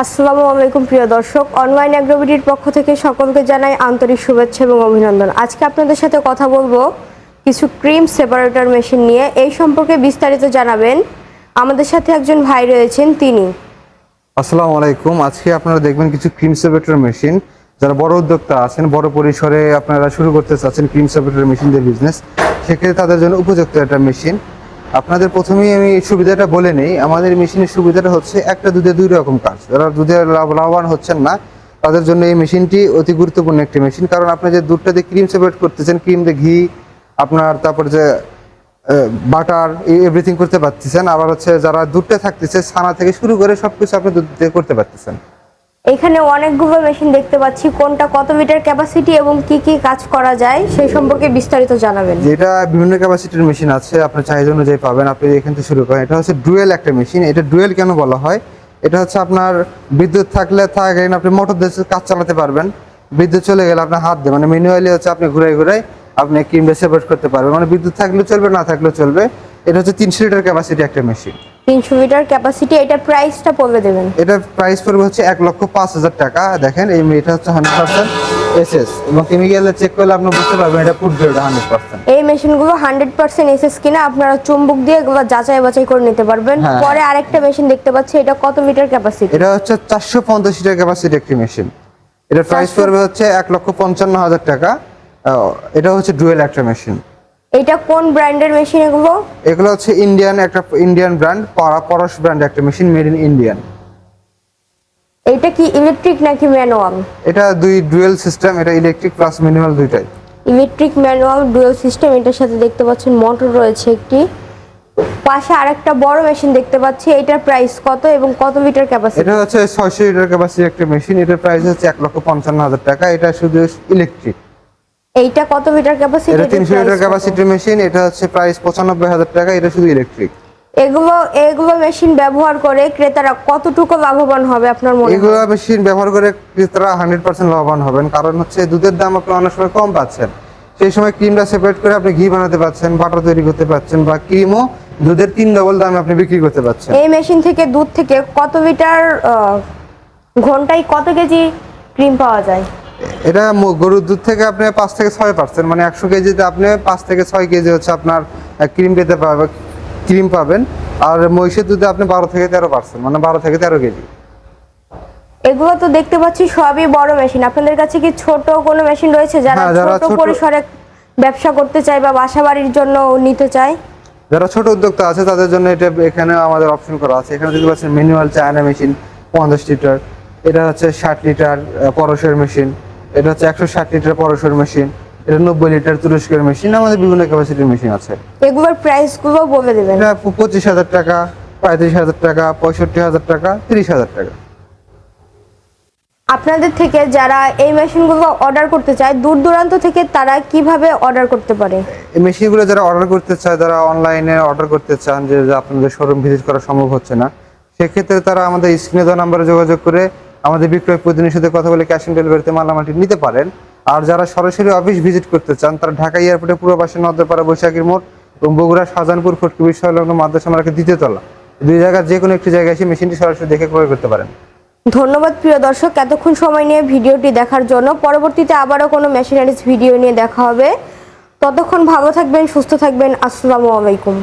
আসসালামু আলাইকুম প্রিয় দর্শক, অনলাইন অ্যাগ্রোবিডির পক্ষ থেকে সকলকে জানাই আন্তরিক শুভেচ্ছা এবং অভিনন্দন। আজকে আপনাদের সাথে কথা বলবো কিছু ক্রিম সেপারেটর মেশিন নিয়ে। এই সম্পর্কে বিস্তারিত জানাবেন আমাদের সাথে একজন ভাই রয়েছেন, তিনি। আসসালামু আলাইকুম। আজকে আপনারা দেখবেন কিছু ক্রিম সেপারেটর মেশিন। যারা বড় উদ্যোক্তা আছেন, বড় পরিসরে আপনারা শুরু করতে চাচ্ছেন ক্রিম সেপারেটর মেশিন দিয়ে বিজনেস, সেক্ষেত্রে তাদের জন্য উপযুক্ত একটা মেশিন। আপনাদের প্রথমেই আমি সুবিধাটা বলে নেই। আমাদের মেশিনের সুবিধাটা হচ্ছে একটা দুধে দুই রকম কাজ। যারা দুধে লাভবান হচ্ছেন না, তাদের জন্য এই মেশিনটি অতি গুরুত্বপূর্ণ একটি মেশিন। কারণ আপনি যে দুধটা দিয়ে ক্রিম সেপারেট করতেছেন, ক্রিম দিয়ে ঘি, আপনার তারপর যে বাটার এভরিথিং করতে পারতেছেন। আবার হচ্ছে যারা দুধটা থাকতেছে, ছানা থেকে শুরু করে সবকিছু আপনি দুধ দিয়ে করতে পারতেছেন। এখানে অনেকগুলো মেশিন দেখতে পাচ্ছি, কোনটা কত লিটার ক্যাপাসিটি এবং কি কি কাজ করা যায় সেই সম্পর্কে বিস্তারিত জানাবেন। যেটা বিভিন্ন ক্যাপাসিটির মেশিন আছে, আপনার চাহিদা অনুযায়ী পাবেন। আপনি এখান থেকে শুরু করেন। এটা হচ্ছে ডুয়েল একটা মেশিন। এটা ডুয়েল কেন বলা হয়? এটা হচ্ছে আপনার বিদ্যুৎ থাকলে থাকেন, আপনি মোটর দিয়ে কাজ চালাতে পারবেন। বিদ্যুৎ চলে গেলে আপনার হাত দিয়ে, মানে ম্যানুয়ালি হচ্ছে আপনি ঘুরাই ঘুরাই আপনি ক্রিমটা সেপারেট করতে পারবেন। মানে বিদ্যুৎ থাকলেও চলবে, না থাকলেও চলবে। এটা হচ্ছে 300 লিটার ক্যাপাসিটি একটা মেশিন। 300 litre capacity. এটা প্রাইসটা বলে দেবেন। এটার প্রাইস পড়বে হচ্ছে 1,05,000 টাকা। দেখেন এটা হচ্ছে 100% এসএস, এবং কেমিক্যালে চেক করলে আপনি বুঝতে পারবেন এটা ফুড গ্রেড 100%। এই মেশিনগুলো 100% এসএস কিনা আপনারা চুম্বক দিয়ে এগুলো যাচাই বাছাই করে নিতে পারবেন। পরে আরেকটা মেশিন দেখতে পাচ্ছি, এটা কত লিটার ক্যাপাসিটি? এটা হচ্ছে 450 লিটার ক্যাপাসিটি একটি মেশিন। এটার প্রাইস পড়বে হচ্ছে 1,55,000 টাকা। এটা হচ্ছে ডুয়েল একটা মেশিন। এটা কোন ব্র্যান্ডের মেশিন এগুলো? এগুলো হচ্ছে ইন্ডিয়ান ব্র্যান্ড, পরশ ব্র্যান্ড একটা মেশিন, মেড ইন ইন্ডিয়ান। এটা কি ইলেকট্রিক নাকি ম্যানুয়াল? এটা দুই ডুয়েল সিস্টেম, এটা ইলেকট্রিক প্লাস ম্যানুয়াল দুইটাই। Electric manual dual system. এটার সাথে দেখতে পাচ্ছেন মোটর রয়েছে একটি। পাশে আরেকটা বড় মেশিন দেখতে পাচ্ছি। এটার প্রাইস কত এবং কত লিটার ক্যাপাসিটি? এটা হচ্ছে 600 লিটার ক্যাপাসিটি একটা মেশিন। এটার প্রাইস হচ্ছে 1,55,000 টাকা। এটা শুধু ইলেকট্রিক। এইটা কত লিটার ক্যাপাসিটি? এটা 300 লিটার ক্যাপাসিটির মেশিন। এটা হচ্ছে প্রাইস 95,000 টাকা। এটা শুধু ইলেকট্রিক। এগুলো মেশিন ব্যবহার করে ক্রেতারা কতটুকু লাভবান হবে আপনার মনে হয়? এগুলো মেশিন ব্যবহার করে ক্রেতারা 100% লাভবান হবেন। কারণ হচ্ছে দুধের দাম আপনি অনেক সময় কম পাচ্ছেন, সেই সময় ক্রিমটা সেপারেট করে আপনি ঘি বানাতে পারছেন, বাটার তৈরি করতে পারছেন, বা ক্রিমও দুধের 3 ডবল দামে আপনি বিক্রি করতে পারছেন। এই মেশিন থেকে দুধ থেকে কত লিটার ঘন্টায় কত কেজি ক্রিম পাওয়া যায়? এটা গরুর দুধ থেকে আপনি 5 থেকে 6%, মানে 100 কেজিতে আপনি 5 থেকে 6 কেজি হচ্ছে আপনার ক্রিম পাবেন। আর মহিষের দুধে আপনি 12 থেকে 13%, মানে 12 থেকে 13 কেজি। এগুলো তো দেখতে পাচ্ছি সবই বড় মেশিন। আপনাদের কাছে কি ছোট কোনো মেশিন রয়েছে যারা ছোট পরিসরে ব্যবসা করতে চায় বা বাসাবাড়ির জন্য নিতে চায়? যারা ছোট উদ্যোক্তা আছে তাদের জন্য এটা এখানে আমাদের অপশন করা আছে। এখানে দেখতে পাচ্ছেন ম্যানুয়াল চায়না মেশিন 50 লিটার। এটা হচ্ছে 60 লিটার পরশের মেশিন। এটা হচ্ছে 160 লিটার পরশের মেশিন। এটা 90 লিটার তুরস্কের মেশিন। আমাদের বিভিন্ন ক্যাপাসিটির মেশিন আছে। এগুলোর প্রাইস গুলো বলে দেবেন। এটা 25,000 টাকা, 35,000 টাকা, 65,000 টাকা, 30,000 টাকা। আপনাদের থেকে যারা এই মেশিনগুলো অর্ডার করতে চায় দূর দূরান্ত থেকে, তারা কিভাবে অর্ডার করতে পারে? এই মেশিনগুলো যারা অর্ডার করতে চায়, যারা অনলাইনে অর্ডার করতে চান, যে আপনাদের শোরুম ভিজিট করা সম্ভব হচ্ছে না, সেক্ষেত্রে তারা আমাদের স্ক্রিনে দেওয়া নাম্বারে যোগাযোগ করে আমাদের বিক্রয় প্রতিনিধির সাথে কথা বলে ক্যাশ অন ডেলিভারিতে মালামালটি নিতে পারেন। আর যারা সরাসরি অফিস ভিজিট করতে চান, তারা ঢাকা এয়ারপোর্টে পূর্ব পাশে নদ্রপাড়া বৈশাখীর মোড় এবং বগুড়া শাহজাহানপুর ফটকি সংলগ্ন মাদ্রাসা মার্কেট 2য় তলা, দুই জায়গার যে কোনো একটি জায়গায় এসে মেশিনটি সরাসরি দেখে ক্রয় করতে পারেন। ধন্যবাদ প্রিয় দর্শক, এতক্ষণ সময় নিয়ে ভিডিওটি দেখার জন্য। পরবর্তীতে আবারও কোনো মেশিনারিজ ভিডিও নিয়ে দেখা হবে। ততক্ষণ ভালো থাকবেন, সুস্থ থাকবেন। আসসালামু আলাইকুম।